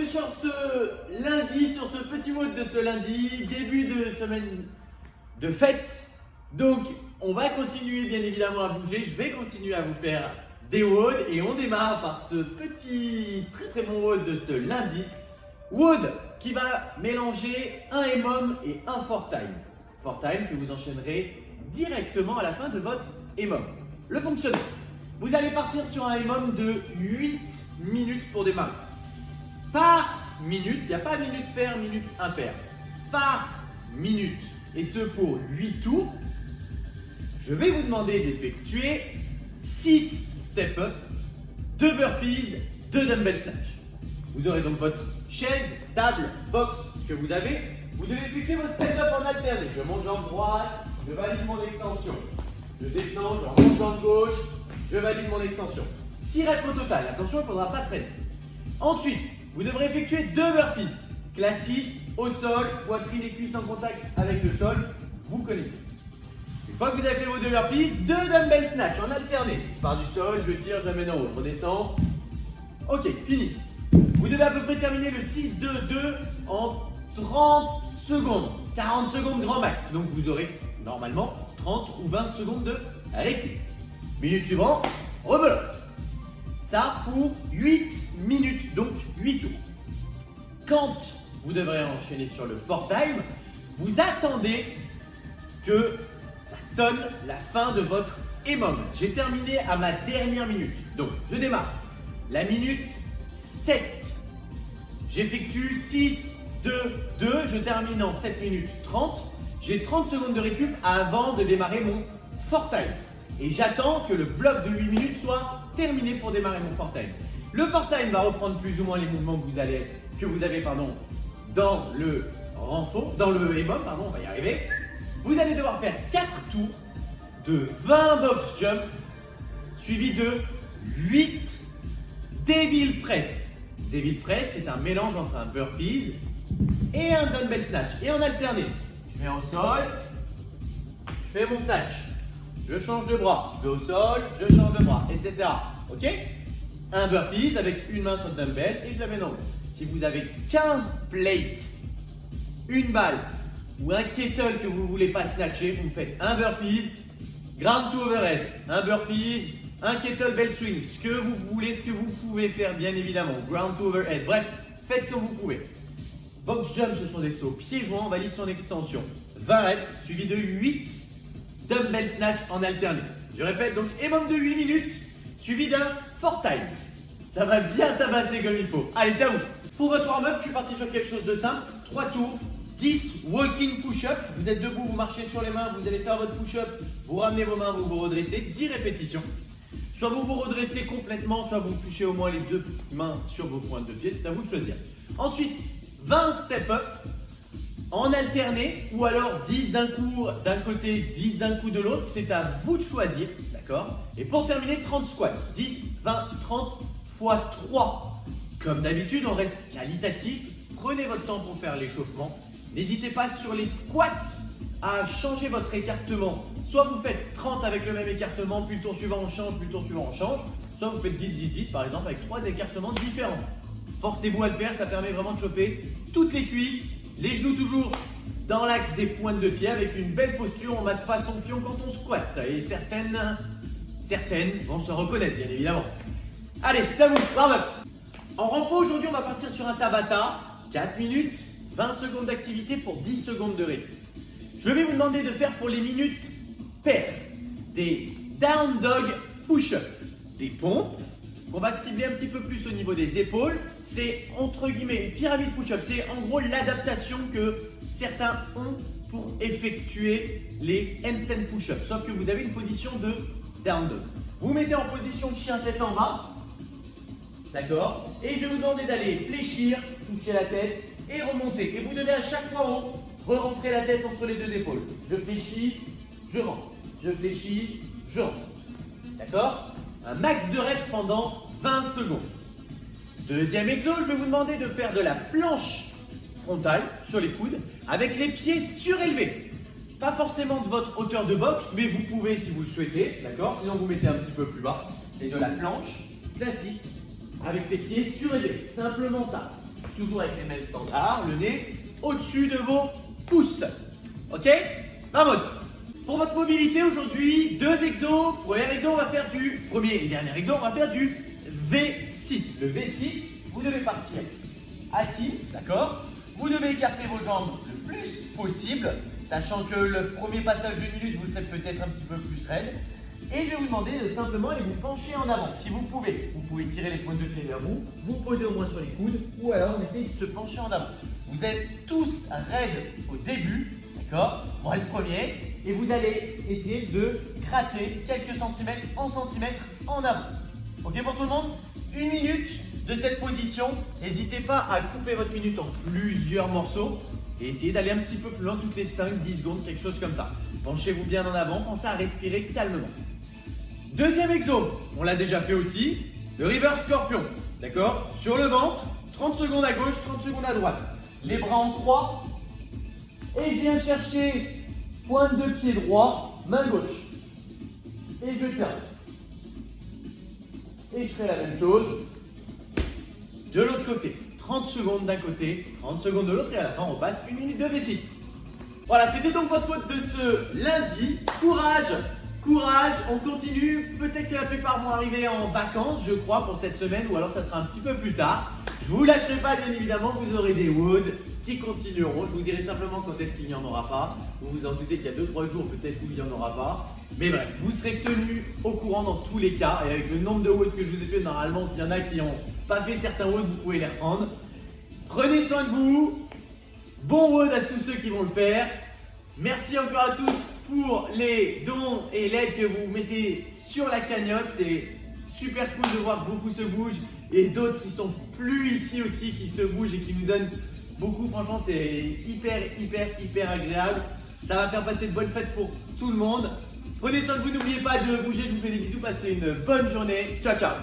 sur ce lundi, sur ce petit mode de ce lundi, début de semaine de fête. Donc, on va continuer bien évidemment à bouger. Je vais continuer à vous faire des WOD et on démarre par ce petit très bon WOD de ce lundi. WOD qui va mélanger un EMOM et un FOR TIME. FOR TIME que vous enchaînerez directement à la fin de votre EMOM. Le fonctionnement. Vous allez partir sur un EMOM de 8 minutes pour démarrer. Par minute, il n'y a pas minute paire, minute impair. Par minute, et ce pour 8 tours, je vais vous demander d'effectuer 6 step-up, 2 burpees, 2 dumbbell snatch. Vous aurez donc votre chaise, table, box, ce que vous avez. Vous devez effectuer vos step-up en alterné. Je monte jambe droite, je valide mon extension. Je descends, je remonte jambe gauche, je valide mon extension. 6 reps au total. Attention, il ne faudra pas traîner. Ensuite, vous devrez effectuer 2 burpees. Classique, au sol, poitrine et cuisses en contact avec le sol. Vous connaissez. Une fois que vous avez fait vos 2 burpees, 2 dumbbell snatch en alterné. Je pars du sol, je tire, j'amène en haut, je redescends. Ok, fini. Vous devez à peu près terminer le 6-2-2 en 30 secondes. 40 secondes grand max. Donc vous aurez normalement 30 ou 20 secondes de récup. Minute suivante, rebelote. Ça pour 8 minutes, donc 8 tours. Quand vous devrez enchaîner sur le FOR TIME, vous attendez que ça sonne la fin de votre EMOM. J'ai terminé à ma dernière minute. Donc je démarre. La minute 7. J'effectue 6, 2, 2. Je termine en 7 minutes 30. J'ai 30 secondes de récup avant de démarrer mon FOR TIME. Et j'attends que le bloc de 8 minutes soit terminé pour démarrer mon FOR TIME. Le FOR TIME va reprendre plus ou moins les mouvements que vous avez dans le renfort, dans le EMOM, on va y arriver. Vous allez devoir faire 4 tours de 20 box jump suivi de 8 devil press. Devil press, c'est un mélange entre un burpees et un dumbbell snatch. Et en alterné, je mets au sol, je fais mon snatch. Je change de bras, je vais au sol, je change de bras, etc. Ok? Un burpees avec une main sur le dumbbell et je la mets en haut. Si vous avez qu'un plate, une balle ou un kettle que vous ne voulez pas snatcher, vous me faites un burpees, ground to overhead, un burpees, un kettlebell swing, ce que vous voulez, ce que vous pouvez faire bien évidemment, ground to overhead, bref, faites comme vous pouvez. Box jump, ce sont des sauts pieds joints, on valide son extension. 20 reps suivi de 8 dumbbell snatch en alterné. Je répète, donc EMOM de 8 minutes suivi d'un FOR TIME. Ça va bien tabasser comme il faut. Allez, c'est à vous. Pour votre warm-up, je suis parti sur quelque chose de simple. 3 tours, 10 walking push-up. Vous êtes debout, vous marchez sur les mains, vous allez faire votre push-up. Vous ramenez vos mains, vous vous redressez. 10 répétitions. Soit vous vous redressez complètement, soit vous touchez au moins les 2 mains sur vos pointes de pied. C'est à vous de choisir. Ensuite, 20 step-up en alterné ou alors 10 d'un coup d'un côté, 10 d'un coup de l'autre. C'est à vous de choisir. D'accord? Et pour terminer, 30 squats. 10, 20, 30 fois 3. Comme d'habitude, on reste qualitatif. Prenez votre temps pour faire l'échauffement. N'hésitez pas sur les squats à changer votre écartement. Soit vous faites 30 avec le même écartement, puis le tour suivant on change, puis le tour suivant on change. Soit vous faites 10, 10, 10 par exemple avec 3 écartements différents. Forcez-vous à le faire, ça permet vraiment de chauffer toutes les cuisses, les genoux toujours dans l'axe des pointes de pied avec une belle posture. On ne mate pas son fion quand on squatte et certaines vont se reconnaître bien évidemment. Allez, c'est à vous, warm-up. En renfort aujourd'hui, on va partir sur un Tabata, 4 minutes, 20 secondes d'activité pour 10 secondes de récup. Je vais vous demander de faire pour les minutes paires des down dog push-up, des pompes, qu'on va cibler un petit peu plus au niveau des épaules. C'est entre guillemets une pyramide push-up, c'est en gros l'adaptation que certains ont pour effectuer les handstand push-up, sauf que vous avez une position de down dog. Vous mettez en position de chien tête en bas. D'accord? Et je vais vous demander d'aller fléchir, toucher la tête et remonter. Et vous devez à chaque fois re-rentrer la tête entre les 2 épaules. Je fléchis, je rentre. Je fléchis, je rentre. D'accord? Un max de reps pendant 20 secondes. Deuxième exo, je vais vous demander de faire de la planche frontale sur les coudes avec les pieds surélevés. Pas forcément de votre hauteur de boxe, mais vous pouvez si vous le souhaitez. D'accord? Sinon, vous mettez un petit peu plus bas. C'est de la planche classique avec les pieds surélevés. Simplement ça. toujours avec les mêmes standards, le nez au-dessus de vos pouces. Ok? Vamos! Pour votre mobilité aujourd'hui, 2 exos. Premier et dernier exo, on va faire du V-sit. Le V-sit, vous devez partir assis, d'accord? Vous devez écarter vos jambes le plus possible, sachant que le premier passage de minute, vous serez peut-être un petit peu plus raide. Et je vais vous demander de simplement aller vous pencher en avant. Si vous pouvez tirer les pointes de pied vers vous, vous posez au moins sur les coudes, ou alors on essaye de se pencher en avant. Vous êtes tous raides au début, d'accord? Moi le premier, et vous allez essayer de gratter quelques centimètres en avant. Ok pour tout le monde? 1 minute de cette position. N'hésitez pas à couper votre minute en plusieurs morceaux et essayez d'aller un petit peu plus loin toutes les 5-10 secondes, quelque chose comme ça. Penchez-vous bien en avant, pensez à respirer calmement. Deuxième exo, on l'a déjà fait aussi, le reverse scorpion. D'accord? Sur le ventre, 30 secondes à gauche, 30 secondes à droite. Les bras en croix et je viens chercher pointe de pied droit, main gauche. Et je tiens. Et je fais la même chose de l'autre côté. 30 secondes d'un côté, 30 secondes de l'autre et à la fin on passe 1 minute de V-sit. Voilà, c'était donc votre mode de ce lundi. Courage, courage, on continue. Peut-être que la plupart vont arriver en vacances, je crois, pour cette semaine ou alors ça sera un petit peu plus tard. Je vous lâcherai pas, bien évidemment, vous aurez des WOD qui continueront. Je vous dirai simplement quand est-ce qu'il n'y en aura pas. Vous vous en doutez qu'il y a 2-3 jours peut-être où il n'y en aura pas. Mais bref, vous serez tenus au courant dans tous les cas. Et avec le nombre de WOD que je vous ai fait, normalement, s'il y en a qui n'ont pas fait certains WOD, vous pouvez les reprendre. Prenez soin de vous. Bon WOD à tous ceux qui vont le faire. Merci encore à tous pour les dons et l'aide que vous mettez sur la cagnotte. C'est super cool de voir que beaucoup se bougent et d'autres qui sont plus ici aussi qui se bougent et qui nous donnent beaucoup. Franchement, c'est hyper agréable. Ça va faire passer de bonnes fêtes pour tout le monde. Prenez soin de vous, n'oubliez pas de bouger. Je vous fais des bisous. Passez une bonne journée. Ciao, ciao.